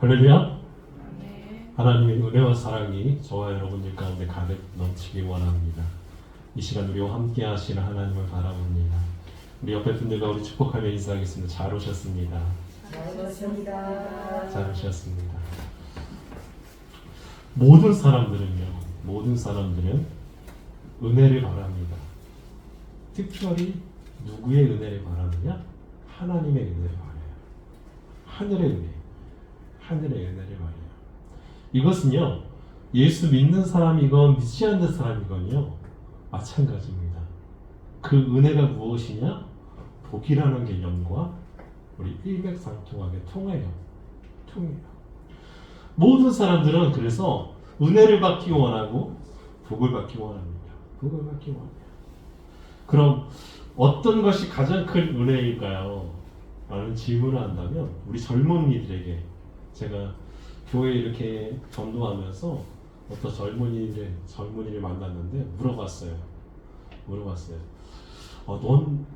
할렐루야. 네. 하나님의 은혜와 사랑이 저와 여러분들 가운데 가득 넘치기 원합니다. 이 시간 우리와 함께 하시는 하나님을 바라봅니다. 우리 옆에 분들과 우리 축복하며 인사하겠습니다. 잘 오셨습니다. 잘 오셨습니다. 잘 오셨습니다. 모든 사람들은 은혜를 바랍니다. 특별히 누구의 은혜를 바라느냐? 하나님의 은혜를 바라요. 하늘의 은혜를 바라요. 이것은요, 예수 믿는 사람이건 믿지 않는 사람이건요, 마찬가지입니다. 그 은혜가 무엇이냐? 복이라는 개념과 우리 일맥상통하게 통해요. 모든 사람들은 그래서 은혜를 받기 원하고 복을 받기 원합니다. 그럼 어떤 것이 가장 큰 은혜일까요? 라는 질문을 한다면 우리 젊은이들에게, 제가 교회 이렇게 전도하면서 어떤 젊은이를 만났는데 물어봤어요. 넌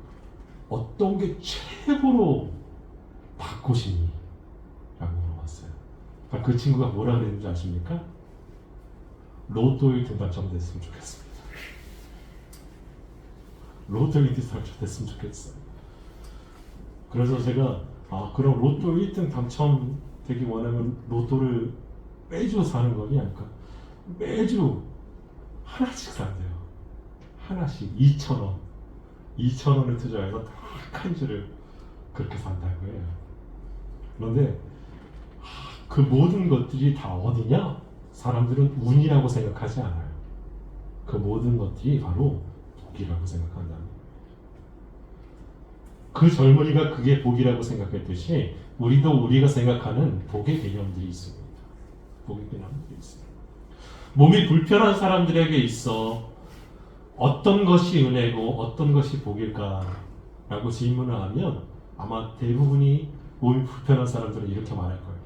어떤 게 최고로 받고 싶니? 라고 물어봤어요. 그 친구가 뭐라 그랬는지 아십니까? 로또 1등 당첨됐으면 좋겠습니다. 로또 1등 당첨됐으면 좋겠어요. 그래서 제가 그럼 로또 1등 당첨되기 원하면 로또를 매주 사는 거냐? 그러니까 매주 하나씩 산대요. 하나씩 2,000원을 투자해서 딱 한 주를 그렇게 산다고 해요. 그런데 그 모든 것들이 다 어디냐? 사람들은 운이라고 생각하지 않아요. 그 모든 것들이 바로 복이라고 생각한다. 그 젊은이가 그게 복이라고 생각했듯이 우리가 생각하는 복의 개념들이 있습니다. 몸이 불편한 사람들에게 있어 어떤 것이 은혜고 어떤 것이 복일까? 라고 질문을 하면 아마 대부분이 몸이 불편한 사람들은 이렇게 말할 거예요.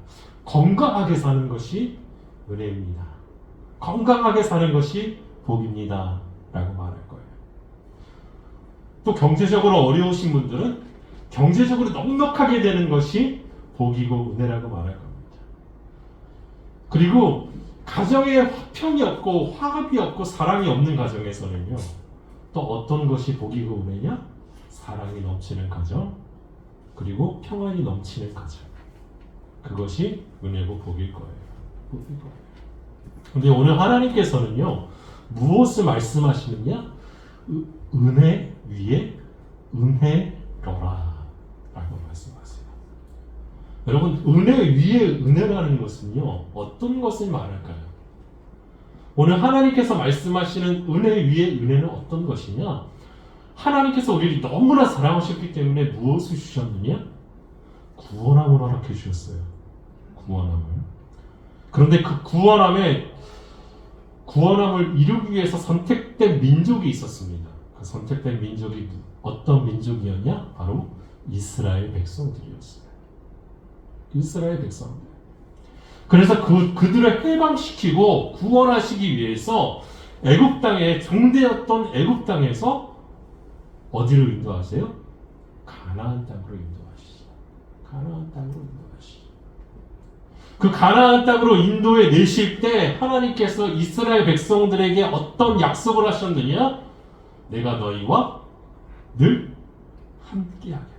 건강하게 사는 것이 은혜입니다. 건강하게 사는 것이 복입니다. 라고 말할 거예요. 또 경제적으로 어려우신 분들은 경제적으로 넉넉하게 되는 것이 복이고 은혜라고 말할 겁니다. 그리고 가정에 화평이 없고 화합이 없고 사랑이 없는 가정에서는요, 또 어떤 것이 복이고 은혜냐? 사랑이 넘치는 가정, 그리고 평안이 넘치는 가정. 그것이 은혜고 복일 거예요. 근데 오늘 하나님께서는요, 무엇을 말씀하시느냐? 은혜 위에 은혜로라 라고 말씀하세요. 여러분, 은혜 위에 은혜라는 것은요, 어떤 것을 말할까요? 오늘 하나님께서 말씀하시는 은혜 위에 은혜는 어떤 것이냐? 하나님께서 우리를 너무나 사랑하셨기 때문에 무엇을 주셨느냐? 구원함을 허락해 주셨어요. 구원함을. 그런데 그 구원함을 이루기 위해서 선택된 민족이 있었습니다. 그 선택된 민족이 어떤 민족이었냐? 바로 이스라엘 백성들이었어요. 이스라엘 백성들. 그래서 그들을 해방시키고 구원하시기 위해서 애굽 땅에 종되었던 애굽 땅에서 어디로 인도하세요? 가나안 땅으로 인도하시죠. 그 가나안 땅으로 인도해 내실 때 하나님께서 이스라엘 백성들에게 어떤 약속을 하셨느냐? 내가 너희와 늘 함께 하겠다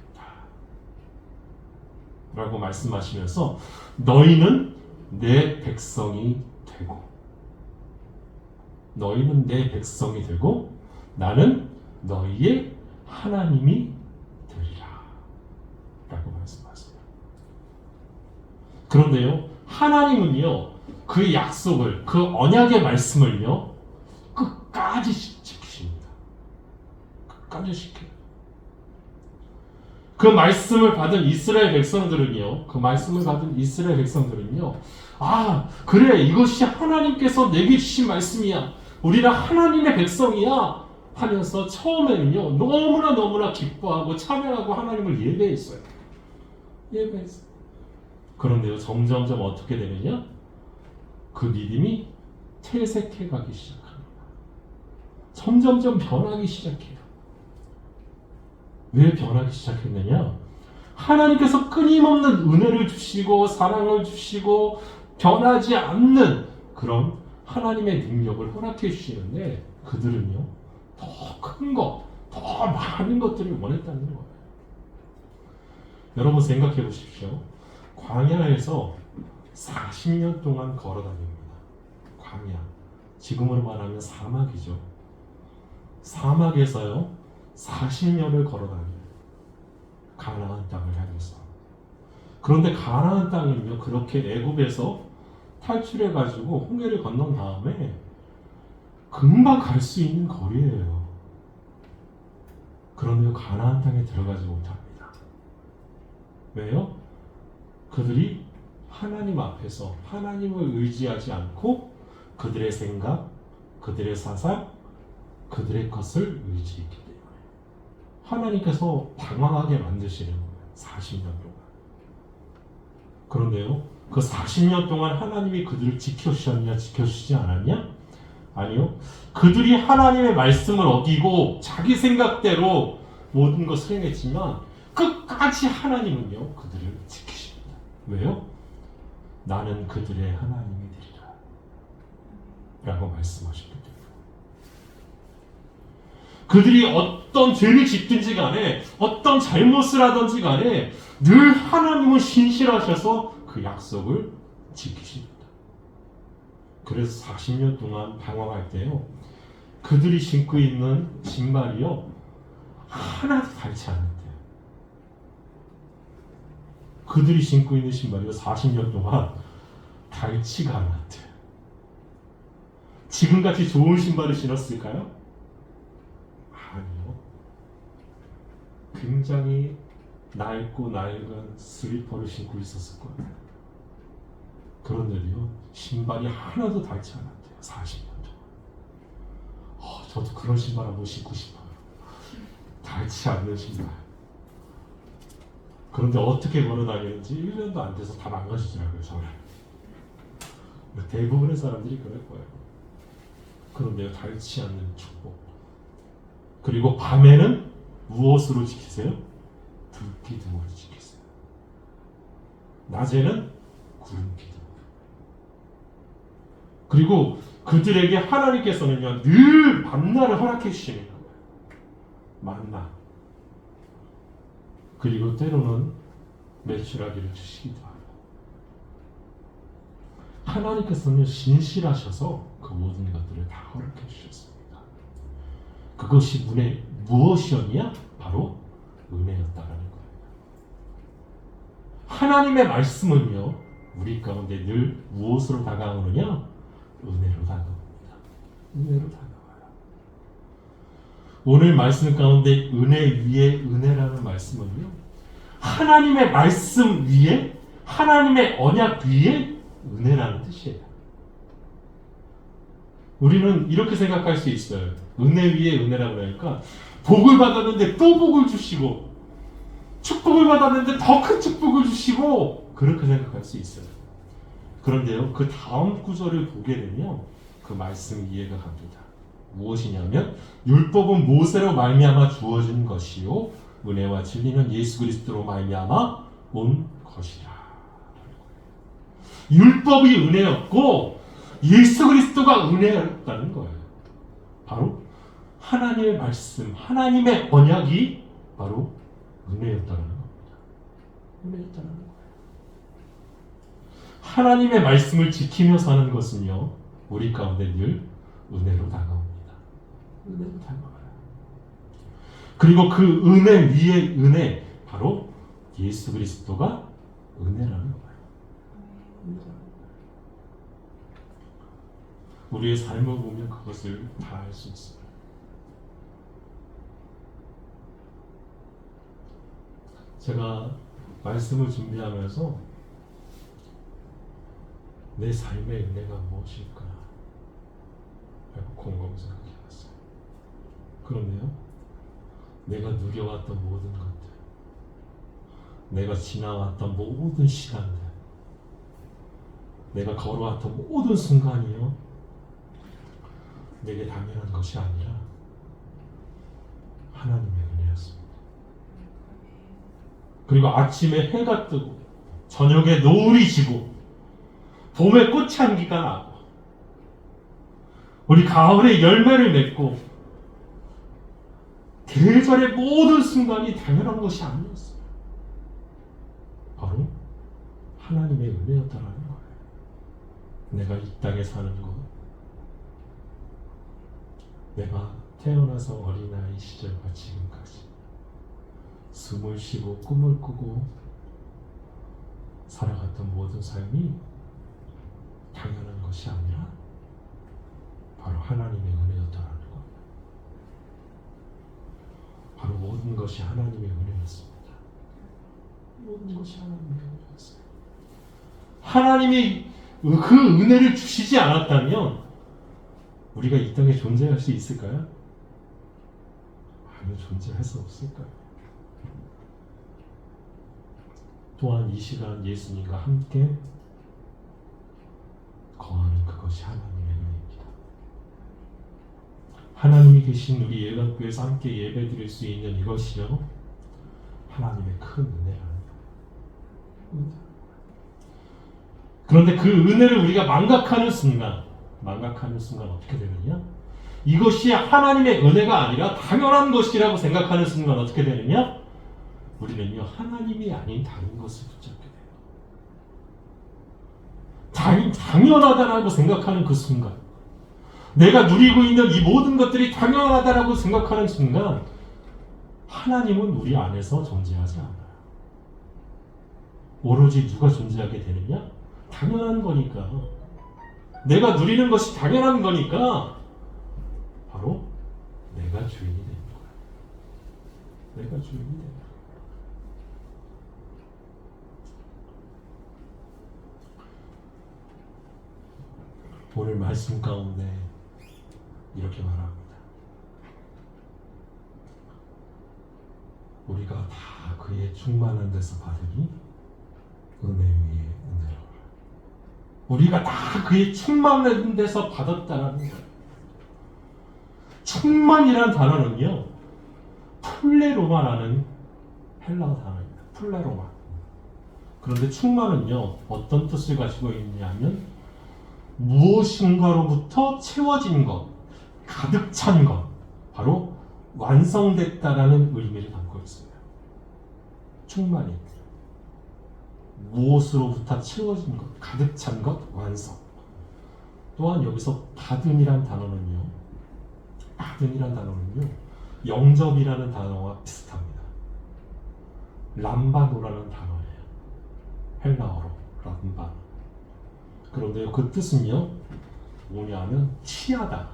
라고 말씀하시면서 너희는 내 백성이 되고 나는 너희의 하나님이 되리라 라고 말씀하세요. 그런데요, 하나님은요, 그 약속을, 그 언약의 말씀을요, 끝까지 지키십니다. 끝까지 지켜요. 그 말씀을 받은 이스라엘 백성들은요, 그래, 이것이 하나님께서 내게 주신 말씀이야. 우리는 하나님의 백성이야. 하면서 처음에는요, 너무나 기뻐하고 찬양하고 하나님을 예배했어요. 그런데요, 점점점 어떻게 되느냐? 그 믿음이 퇴색해 가기 시작합니다. 점점점 변하기 시작해요. 왜 변하기 시작했느냐? 하나님께서 끊임없는 은혜를 주시고 사랑을 주시고 변하지 않는 그런 하나님의 능력을 허락해 주시는데 그들은요 더 큰 것, 더 많은 것들을 원했다는 거예요. 여러분 생각해 보십시오. 광야에서 40년 동안 걸어 다닙니다. 광야. 지금으로 말하면 사막이죠. 사막에서요 40년을 걸어 다녀요. 가나안 땅을 향해서. 그런데 가나안 땅은요 그렇게 애굽에서 탈출해 가지고 홍해를 건넌 다음에 금방 갈 수 있는 거리예요. 그런데 가나안 땅에 들어가지 못합니다. 왜요? 그들이 하나님 앞에서 하나님을 의지하지 않고 그들의 생각, 그들의 사상, 그들의 것을 의지했기 때문에 하나님께서 방황하게 만드시는 거예요. 40년 동안. 그런데요, 그 40년 동안 하나님이 그들을 지켜주셨냐, 지켜주시지 않았냐? 아니요. 그들이 하나님의 말씀을 어기고 자기 생각대로 모든 것을 행했지만 끝까지 하나님은요, 그들을 지키십니다. 왜요? 나는 그들의 하나님이 되리라. 라고 말씀하셨기 때문에. 그들이 어떤 죄를 짓든지 간에 어떤 잘못을 하든지 간에 늘 하나님은 신실하셔서 그 약속을 지키십니다. 그래서 40년 동안 방황할 때요 그들이 신고 있는 신발이요 하나도 닳지 않는데요. 그들이 신고 있는 신발이요 40년 동안 닳지가 않았대요. 지금같이 좋은 신발을 신었을까요? 아니요. 굉장히 낡고 낡은 슬리퍼를 신고 있었을 거예요. 그런데도요 신발이 하나도 닳지 않았대요. 40년 동안. 저도 그런 신발 한번 신고 싶어요. 닳지 않는 신발. 그런데 어떻게 걸어 다니는지 1년도 안 돼서 다 망가지더라고요. 저는. 대부분의 사람들이 그럴 거예요. 그런데요 닳지 않는 축복. 그리고 밤에는 무엇으로 지키세요? 불기둥으로 지키세요. 낮에는 구름기둥. 그리고 그들에게 하나님께서는요 늘 만나를 허락해 주시는 거예요. 만나. 그리고 때로는 메추라기를 주시기도 하고. 하나님께서는 신실하셔서 그 모든 것들을 다 허락해 주셨습니다. 그것이 무엇이었냐? 바로 은혜였다라는 거예요. 하나님의 말씀은요 우리 가운데 늘 무엇으로 다가오느냐? 은혜로 다가옵니다. 은혜로 다가와요. 오늘 말씀 가운데 은혜 위에 은혜라는 말씀은요 하나님의 말씀 위에 하나님의 언약 위에 은혜라는 뜻이에요. 우리는 이렇게 생각할 수 있어요. 은혜 위에 은혜라고 하니까 복을 받았는데 또 복을 주시고 축복을 받았는데 더 큰 축복을 주시고 그렇게 생각할 수 있어요. 그런데요 그 다음 구절을 보게 되면 그 말씀 이해가 갑니다. 무엇이냐면 율법은 모세로 말미암아 주어진 것이요 은혜와 진리는 예수 그리스도로 말미암아 온 것이라. 율법이 은혜였고 예수 그리스도가 은혜였다는 거예요. 바로 하나님의 말씀, 하나님의 언약이 바로 은혜였다는 겁니다. 은혜였다는 거예요. 하나님의 말씀을 지키며 사는 것은요 우리 가운데 늘 은혜로 다가옵니다. 은혜로 다가와요. 그리고 그 은혜 위에 은혜 바로 예수 그리스도가 은혜라는 거예요. 우리의 삶을 보면 그것을 다 알 수 있어요. 제가 말씀을 준비하면서 내 삶의 은혜가 무엇일까 라고 곰곰이 생각해봤어요. 그런데요 내가 누려왔던 모든 것들, 내가 지나왔던 모든 시간들, 내가 걸어왔던 모든 순간이요 내게 당연한 것이 아니라 하나님의 은혜였습니다. 그리고 아침에 해가 뜨고 저녁에 노을이 지고 봄에 꽃향기가 나고 우리 가을에 열매를 맺고 계절의 모든 순간이 당연한 것이 아니었어요. 바로 하나님의 은혜였다라는 거예요. 내가 이 땅에 사는 것, 내가 태어나서 어린아이 시절과 지금까지 숨을 쉬고 꿈을 꾸고 살아갔던 모든 삶이 당연한 것이 아니라 바로 하나님의 은혜였다라는 거예요. 바로 모든 것이 하나님의 은혜였습니다. 모든 것이 하나님의 은혜였어요. 하나님이 그 은혜를 주시지 않았다면 우리가 이 땅에 존재할 수 있을까요? 아니요, 존재할 수 없을 거예요. 또한 이 시간 예수님과 함께 거하는 그것이 하나님의 은혜입니다. 하나님이 계신 우리 예감교회에서 함께 예배드릴 수 있는 이것이요 하나님의 큰 은혜라는 거예요. 그런데 그 은혜를 우리가 망각하는 순간 어떻게 되느냐? 이것이 하나님의 은혜가 아니라 당연한 것이라고 생각하는 순간 어떻게 되느냐? 우리는요 하나님이 아닌 다른 것을 붙잡게 돼요. 당연하다라고 생각하는 그 순간, 내가 누리고 있는 이 모든 것들이 당연하다라고 생각하는 순간 하나님은 우리 안에서 존재하지 않아요. 오로지 누가 존재하게 되느냐? 당연한 거니까, 내가 누리는 것이 당연한 거니까 바로 내가 주인이 되는 거야. 내가 주인이 되는 거야. 오늘 말씀 가운데 이렇게 말합니다. 우리가 다 그의 충만한 데서 받으니 은혜 위에 은혜로. 우리가 다 그의 충만한 데서 받았다는 거예요. 충만이라는 단어는요 플레로마라는 헬라어 단어입니다. 플레로마. 그런데 충만은요 어떤 뜻을 가지고 있냐면 무엇인가로부터 채워진 것, 가득 찬 것, 바로 완성됐다라는 의미를 담고 있습니다. 충만이 무엇으로부터 채워진 것, 가득 찬 것, 완성. 또한 여기서 받음이란 단어는요 영접이라는 단어와 비슷합니다. 람바노라는 단어예요. 헬라어로 람바노. 그런데 그 뜻은요 뭐냐면 취하다,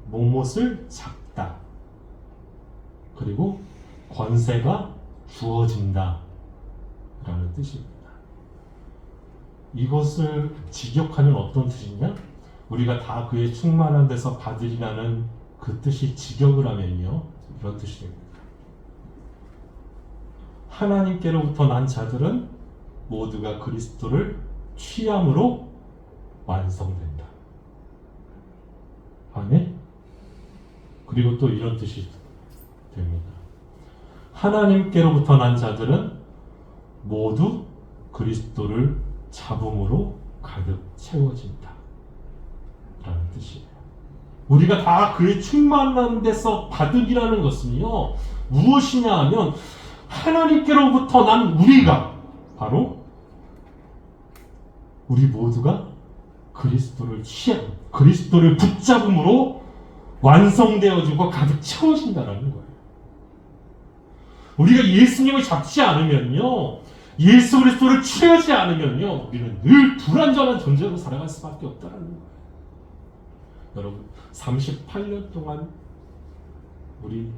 무엇을 잡다, 그리고 권세가 주어진다 라는 뜻입니다. 이것을 직역하면 어떤 뜻이냐? 우리가 다 그의 충만한 데서 받으리라는 그 뜻이 직역을 하면요 이런 뜻이 됩니다. 하나님께로부터 난 자들은 모두가 그리스도를 취함으로 완성된다. 아멘? 그리고 또 이런 뜻이 됩니다. 하나님께로부터 난 자들은 모두 그리스도를 잡음으로 가득 채워진다 라는 뜻이에요. 우리가 다 그의 충만한 데서 받으리라는 것은요 무엇이냐 하면 하나님께로부터 난 우리가 바로 우리 모두가 그리스도를 취함, 그리스도를 붙잡음으로 완성되어지고 가득 채워진다는 거예요. 우리가 예수님을 잡지 않으면요, 예수 그리스도를 취하지 않으면요, 우리는 늘 불완전한 존재로 살아갈 수밖에 없다는 거예요. 여러분, 38년 동안 우리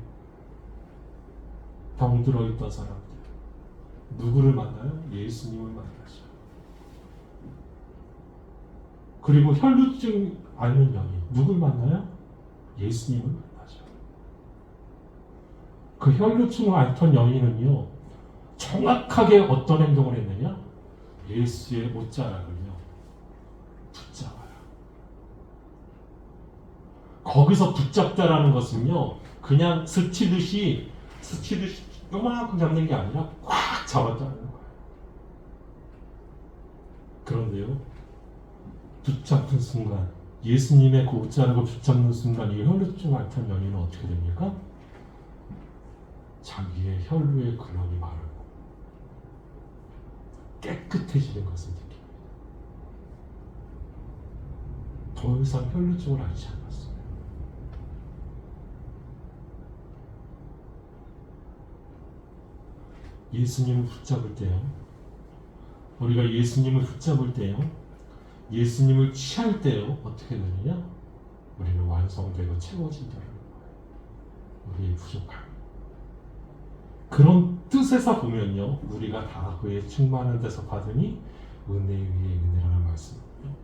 병들어 있던 사람들 누구를 만나요? 예수님을 만나죠. 그리고 혈루증 앓는 여인 누굴 만나요? 예수님을 만나죠. 그 혈루증을 앓던 여인은요 정확하게 어떤 행동을 했느냐? 예수의 옷자락을요 붙잡아요. 거기서 붙잡다라는 것은요 그냥 스치듯이 요만큼 잡는 게 아니라 꽉 잡았다는 거예요. 그런데요, 붙잡은 순간, 예수님의 그 옷자락을 붙잡는 순간 이 혈루증 앓던 여인은 어떻게 됩니까? 자기의 혈루의 근원이 마르고 깨끗해지는 것을 느낍니다. 더 이상 혈루증을 앓지 않았어요. 예수님을 붙잡을 때요, 우리가 예수님을 붙잡을 때요, 예수님을 취할 때요, 어떻게 되느냐? 우리는 완성되고 채워진다는 거예요. 우리의 부족함. 그런 뜻에서 보면요, 우리가 다 그의 충만한 데서 받으니 은혜 위에 은혜라는 말씀이에요.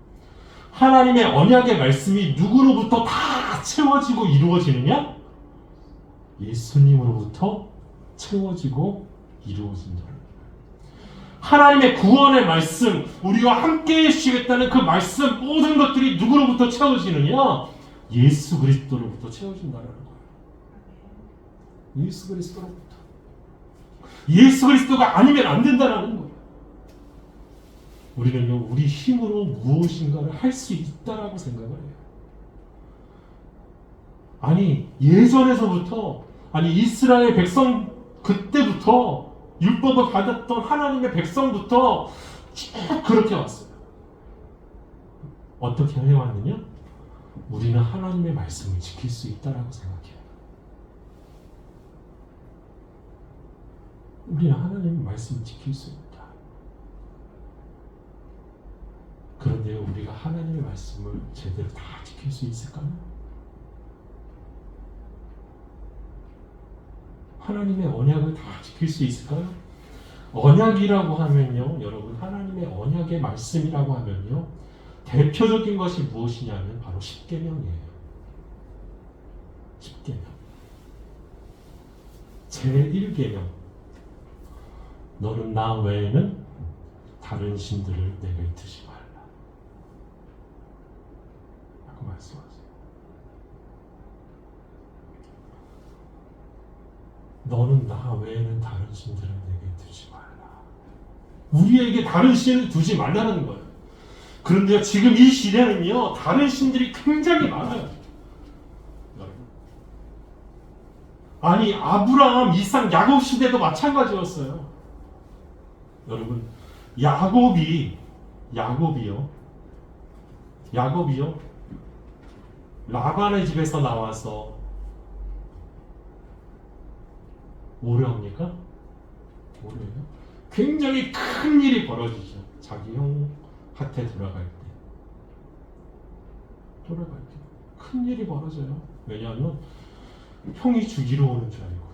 하나님의 언약의 말씀이 누구로부터 다 채워지고 이루어지느냐? 예수님으로부터 채워지고 이루어진다는 거예요. 하나님의 구원의 말씀, 우리와 함께 해주시겠다는 그 말씀, 모든 것들이 누구로부터 채워지느냐? 예수 그리스도로부터 채워진다는 거예요. 예수 그리스도로부터. 예수 그리스도가 아니면 안 된다는 거예요. 우리는요, 우리 힘으로 무엇인가를 할 수 있다라고 생각을 해요. 아니, 예전에서부터, 아니, 이스라엘 백성 그때부터 율법을 받았던 하나님의 백성부터 쭉 그렇게 왔어요. 어떻게 해왔느냐? 우리는 하나님의 말씀을 지킬 수 있다라고 생각해요. 우리는 하나님의 말씀을 지킬 수 있다. 그런데 우리가 하나님의 말씀을 제대로 다 지킬 수 있을까요? 하나님의 언약을 다 지킬 수 있을까요? 언약이라고 하면요, 여러분, 하나님의 언약의 말씀이라고 하면요, 대표적인 것이 무엇이냐면 바로 십계명이에요. 십계명. 제1계명. 너는 나 외에는 다른 신들을 내게 두지 말라. 라고 말씀하세요. 너는 나 외에는 다른 신들을 내게 두지 말라. 우리에게 다른 신을 두지 말라는 거예요. 그런데 지금 이 시대는요, 다른 신들이 굉장히 많아요. 아니, 아브라함, 이삭, 야곱 시대도 마찬가지였어요. 여러분, 야곱이요, 라반의 집에서 나와서 뭐를 합니까? 뭐래요? 굉장히 큰 일이 벌어지죠. 자기 형한테 돌아갈 때 큰 일이 벌어져요. 왜냐하면 형이 죽이러 오는 줄 알고,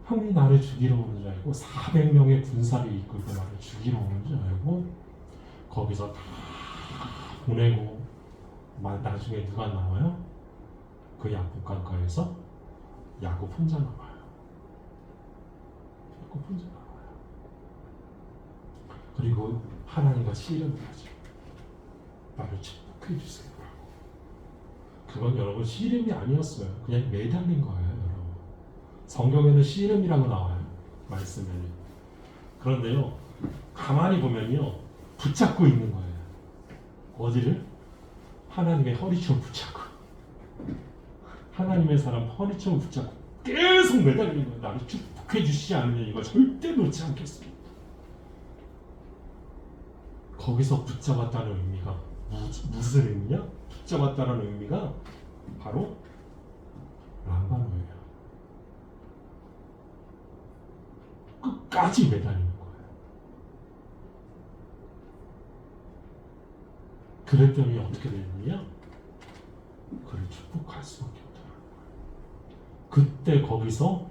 형이 나를 죽이러 오는 줄 알고 400명의 군사를 이끌고 나를 죽이러 오는 줄 알고 거기서 다 보내고, 나중에 누가 나와요? 그 야곱 강가에서 야곱 혼자 나와요. 그리고 하나님과 씨름을 하죠. 나를 축복해 주세요. 그건 여러분 씨름이 아니었어요. 그냥 매달린 거예요, 여러분. 성경에는 씨름이라고 나와요, 말씀에는. 그런데요, 가만히 보면요, 붙잡고 있는 거예요. 어디를? 하나님의 허리춤 붙잡고. 하나님의 사람 허리춤 붙잡고 계속 매달리는 거예요. 나를 축복해 주시지 않으면 이거 절대 놓지 않겠습니다. 거기서 붙잡았다는 의미가 무슨 의미냐? 붙잡았다는 의미가 바로 람바노예요. 끝까지 매달리는 거예요. 그랬더니 어떻게 되느냐? 그를 축복할 수밖에 없더라는 거예요. 그때 거기서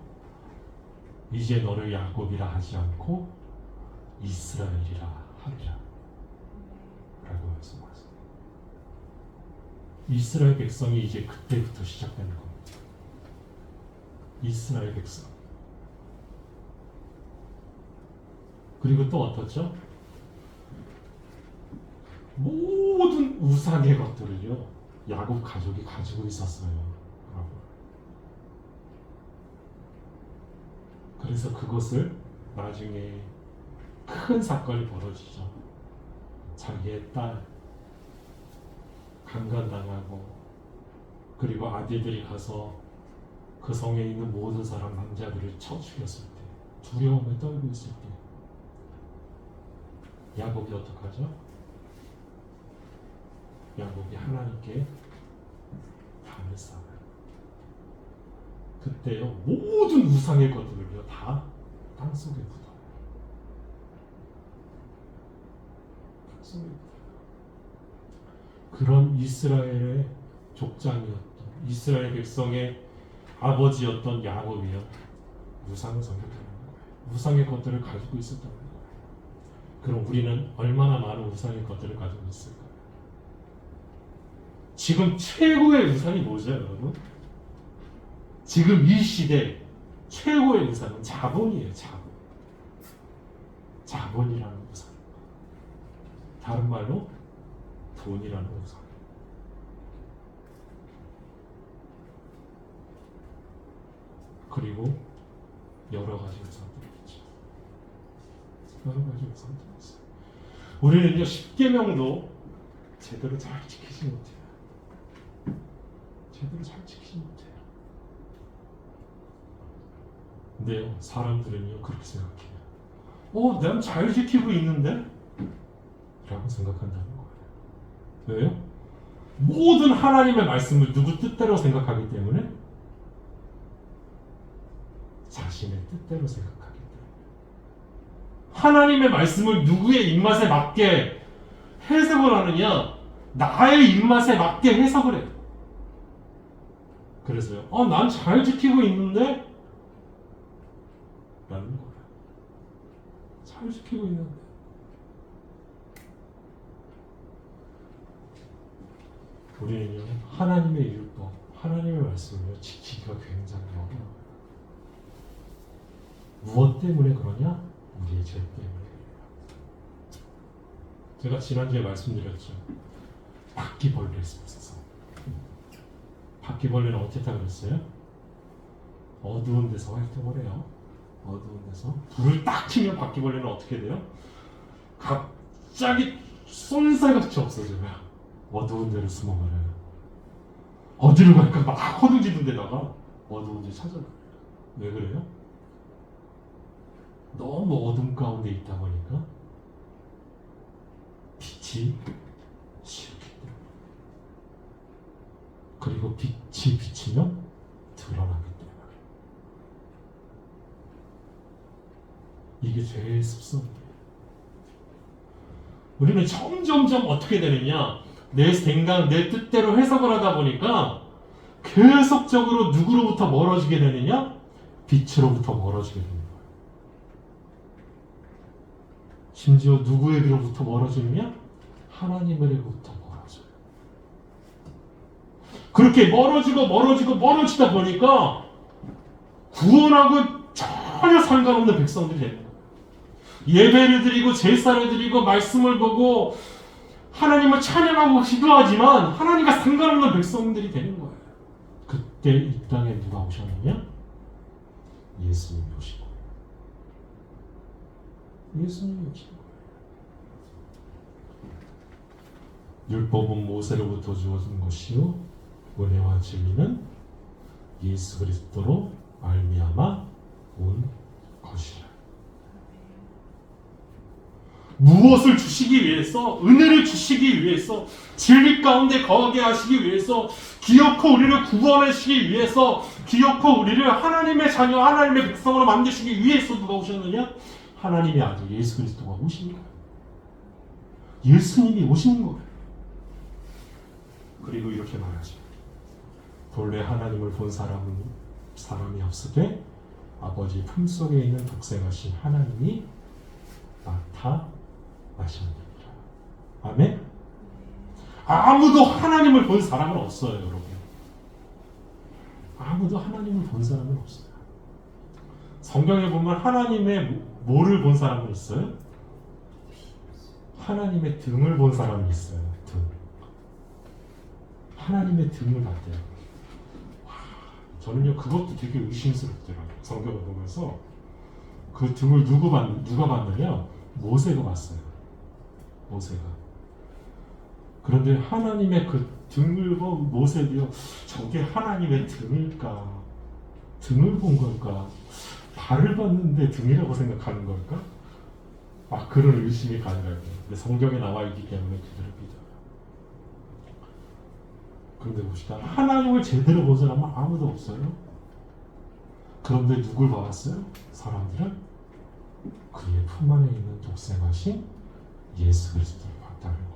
이제 너를 야곱이라 하지 않고 이스라엘이라 하리라 라고 말씀하세요. 이스라엘 백성이 이제 그때부터 시작되는 겁니다. 이스라엘 백성. 그리고 또 어떻죠? 모든 우상의 것들을요, 야곱 가족이 가지고 있었어요. 여러분. 그래서 그것을 나중에 큰 사건이 벌어지죠. 자기의 딸 강간당하고, 그리고 아들들이 가서 그 성에 있는 모든 사람 남자들을 쳐 죽였을 때, 두려움에 떨고 있을 때 야곱이 어떡하죠? 야곱이 하나님께 담을 쌓아요. 그때요 모든 우상의 것들을요 다 땅속에 묻어요. 땅속에 묻어요. 그런 이스라엘의 족장이었던, 이스라엘 백성의 아버지였던 야곱이요 우상을 섬겼다는 거예요. 우상의 것들을 가지고 있었다는 거예요. 그럼 우리는 얼마나 많은 우상의 것들을 가지고 있을까요? 지금 최고의 우상이 뭐죠, 여러분? 지금 이 시대 최고의 우상은 자본이에요. 자본이라는 우상. 다른 말로 돈이라는 우상. 그리고 여러 가지 우상들이 있죠. 여러 가지 우상들이 있어요. 우리는요 10계명도 제대로 잘 지키지 못해요. 제대로 잘 지키지 못해요. 근데요 사람들은요 그렇게 생각해요. 난 잘 지키고 있는데? 라고 생각한다는 거예요. 왜요? 모든 하나님의 말씀을 누구 뜻대로 생각하기 때문에, 자신의 뜻대로 생각하기 때문에, 하나님의 말씀을 누구의 입맛에 맞게 해석을 하느냐? 나의 입맛에 맞게 해석을 해요. 그래서요 난 잘 지키고 있는데? 라는 거예요. 잘 지키고 있는데. 우리는요 하나님의 율법, 하나님의 말씀을 지키기가 굉장히 어려워요. 무엇 때문에 그러냐? 우리의 죄 때문에. 제가 지난주에 말씀드렸죠. 바퀴벌레에 있어서. 바퀴벌레는 어떻게 그랬어요? 어두운 데서 활동을 해요. 어두운 데서 불을 딱 켜면 바퀴벌레는 어떻게 돼요? 갑자기 쏜살같이 없어져요. 어두운 데로 숨어버려요. 어디로 갈까 막 허둥지둥 데다가 어두운 데 찾아가요. 왜 그래요? 너무 어둠 가운데 있다 보니까 빛이 싫기 때문에. 그리고 빛이 비치면 드러나기 때문에. 이게 죄의 습성이에요. 우리는 점점점 어떻게 되느냐? 내 생각, 내 뜻대로 해석을 하다 보니까 계속적으로 누구로부터 멀어지게 되느냐? 빛으로부터 멀어지게 됩니다. 심지어 누구에게로부터 멀어지느냐? 하나님에게로부터 멀어져요. 그렇게 멀어지다 보니까 구원하고 전혀 상관없는 백성들이 되는 거예요. 예배를 드리고 제사를 드리고 말씀을 보고 하나님을 찬양하고 기도하지만 하나님과 상관없는 백성들이 되는 거예요. 그때 이 땅에 누가 오셨느냐? 예수님이 오신 거예요. 예수님이 오신 거예요. 율법은 모세로부터 주어진 것이요 은혜와 진리는 예수 그리스도로 말미암아 온 것이라. 무엇을 주시기 위해서, 은혜를 주시기 위해서, 진리 가운데 거하게 하시기 위해서, 기어코 우리를 구원하시기 위해서, 기어코 우리를 하나님의 자녀, 하나님의 백성으로 만드시기 위해서 누가 오셨느냐? 하나님의 아들 예수 그리스도가 오신 거예요. 예수님이 오신 거예요. 그리고 이렇게 말하죠. 본래 하나님을 본 사람이 없으되 아버지 품속에 있는 독생하신 하나님이 나타나셨느니라. 아멘? 아무도 하나님을 본 사람은 없어요, 여러분. 아무도 하나님을 본 사람은 없어요. 성경에 보면 하나님의 뭐를 본 사람은 있어요? 하나님의 등을 본 사람이 있어요. 등. 하나님의 등을 봤대요. 저는요 그것도 되게 의심스럽더라고요. 성경을 보면서 그 등을 누가 봤느냐? 모세가 봤어요. 모세가. 그런데 하나님의 그 등을 본 모세도요, 저게 하나님의 등일까? 등을 본 걸까? 발을 봤는데 등이라고 생각하는 걸까? 그런 의심이 가능해요. 근데 성경에 나와 있기 때문에 그대로 믿어요. 그런데 봅시다. 하나님을 제대로 본 사람은 아무도 없어요. 그런데 누굴 봐왔어요? 사람들은 그의 품 안에 있는 독생하신 예수 그리스도를 봤다는 거예요.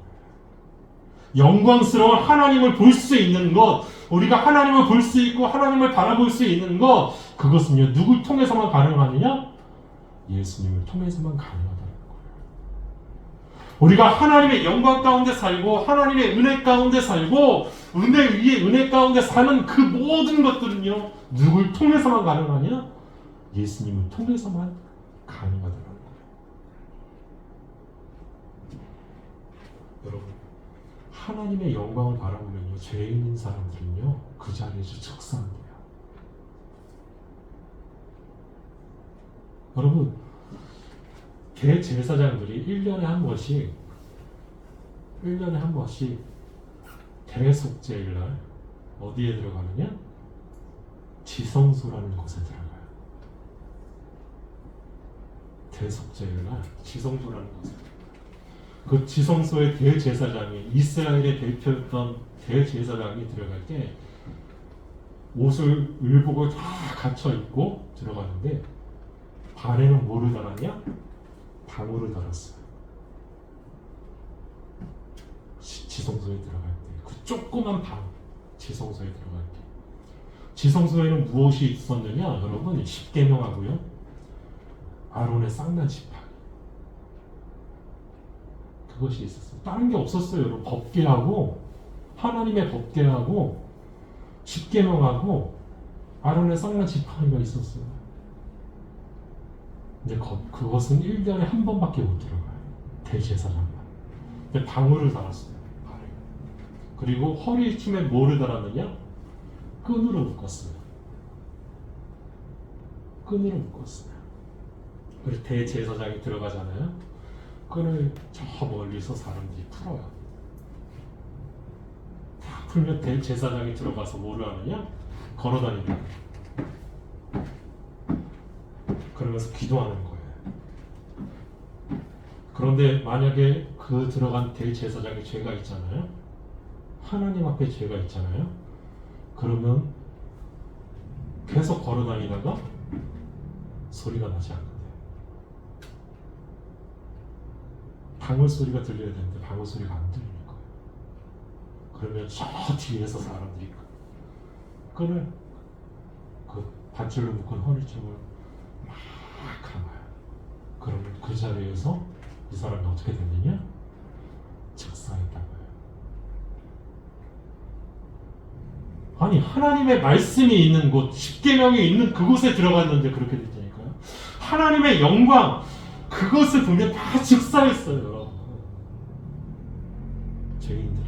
영광스러운 하나님을 볼 수 있는 것, 우리가 하나님을 볼 수 있고 하나님을 바라볼 수 있는 것, 그것은요, 누굴 통해서만 가능하느냐? 예수님을 통해서만 가능하다는 거예요. 우리가 하나님의 영광 가운데 살고 하나님의 은혜 가운데 살고 은혜 위에 은혜 가운데 사는 그 모든 것들은요, 누굴 통해서만 가능하냐? 예수님을 통해서만 가능하다는 거예요. 여러분, 하나님의 영광을 바라보면요, 죄인인 사람들은요, 그 자리에서 즉사합니다. 여러분, 대제사장들이 1년에 한 번씩 대속죄일날 어디에 들어가느냐? 지성소라는 곳에 들어가요. 대속죄일날 지성소라는 곳에 들어가요. 그 지성소의 대제사장이, 이스라엘의 대표였던 대제사장이 들어갈 때 옷을 의복을 다 갖춰 입고 들어가는데 발에는 뭐를 달았냐? 방울을 달았어요. 지성소에 들어갈 때 그 조그만 방, 지성소에 들어갈 때 지성소에는 무엇이 있었느냐? 여러분, 십계명하고요, 아론의 쌍난 지팡이, 그것이 있었어요. 다른 게 없었어요. 여러분, 법궤하고 하나님의 법궤하고 십계명하고 아론의 쌍난 지팡이가 있었어요. 근데 그것은 1년에 한 번밖에 못 들어가요. 대제사장만. 근데 방울을 달았어요. 발에. 그리고 허리춤에 뭐를 달았느냐? 끈으로 묶었어요. 끈으로 묶었어요. 그래서 대제사장이 들어가잖아요. 끈을 저 멀리서 사람들이 풀어요. 다 풀면 대제사장이 들어가서 뭐를 하느냐? 걸어다니는. 그러면서 기도하는 거예요. 그런데 만약에 그 들어간 대제사장이 죄가 있잖아요. 하나님 앞에 죄가 있잖아요. 그러면 계속 걸어다니다가 소리가 나지 않는데, 방울 소리가 들려야 되는데 방울 소리가 안 들리는 거예요. 그러면 저 뒤에서 사람들이 끈을, 그 밧줄로 묶은 허리춤을 막 감아요. 그러면 그 자리에서 이 사람이 어떻게 됐느냐? 즉사했다고요. 아니, 하나님의 말씀이 있는 곳, 십계명이 있는 그곳에 들어갔는데 그렇게 됐다니까요. 하나님의 영광, 그것을 보면 다 즉사했어요, 여러분. 죄인들.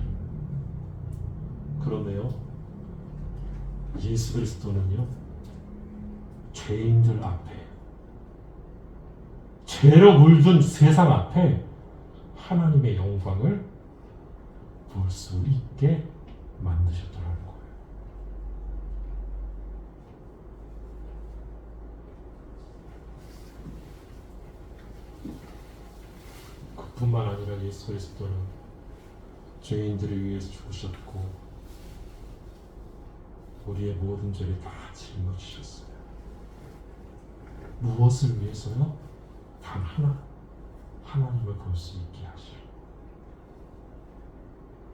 그런데요, 예수 그리스도는요, 죄인들 앞에, 죄로 물든 세상 앞에 하나님의 영광을 볼 수 있게 만드셨더라는 거예요. 그뿐만 아니라 예수 그리스도는 죄인들을 위해서 죽으셨고 우리의 모든 죄를 다 짊어지셨어요. 무엇을 위해서요? 단 하나, 하나님을 볼 수 있게 하시려.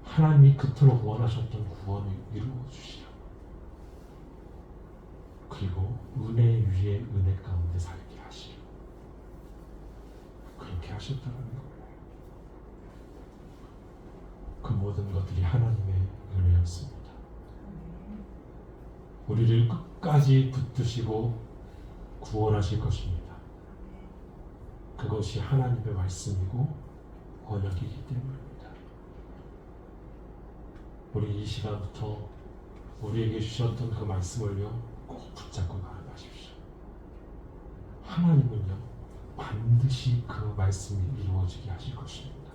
하나님이 그토록 원하셨던 구원을 이루어 주시려. 그리고 은혜 위에 은혜 가운데 살게 하시려. 그렇게 하셨다는 거예요. 그 모든 것들이 하나님의 은혜였습니다. 우리를 끝까지 붙드시고 구원하실 것입니다. 그것이 하나님의 말씀이고 언약이기 때문입니다. 우리 이 시간부터 우리에게 주셨던 그 말씀을요, 꼭 붙잡고 나아가십시오. 하나님은요, 반드시 그 말씀이 이루어지게 하실 것입니다.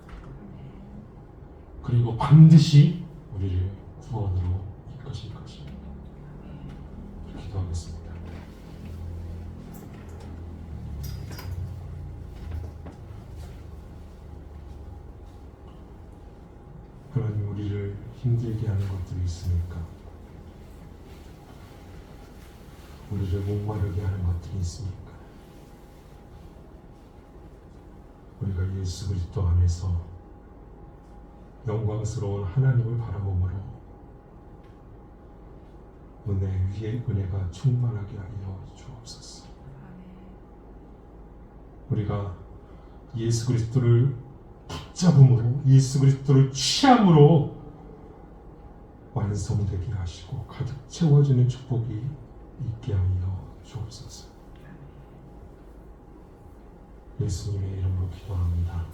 그리고 반드시 우리를 구원으로 이끄실 것입니다. 기도하겠습니다. 하나님, 우리를 힘들게 하는 것들이 있습니까? 우리를 목마르게 하는 것들이 있습니까? 우리가 예수 그리스도 안에서 영광스러운 하나님을 바라보므로 은혜 위에 은혜가 충만하게 하여 주옵소서. 우리가 예수 그리스도를 붙잡음으로, 예수 그리스도를 취함으로 완성되게 하시고 가득 채워지는 축복이 있게 하여 주옵소서. 예수님의 이름으로 기도합니다.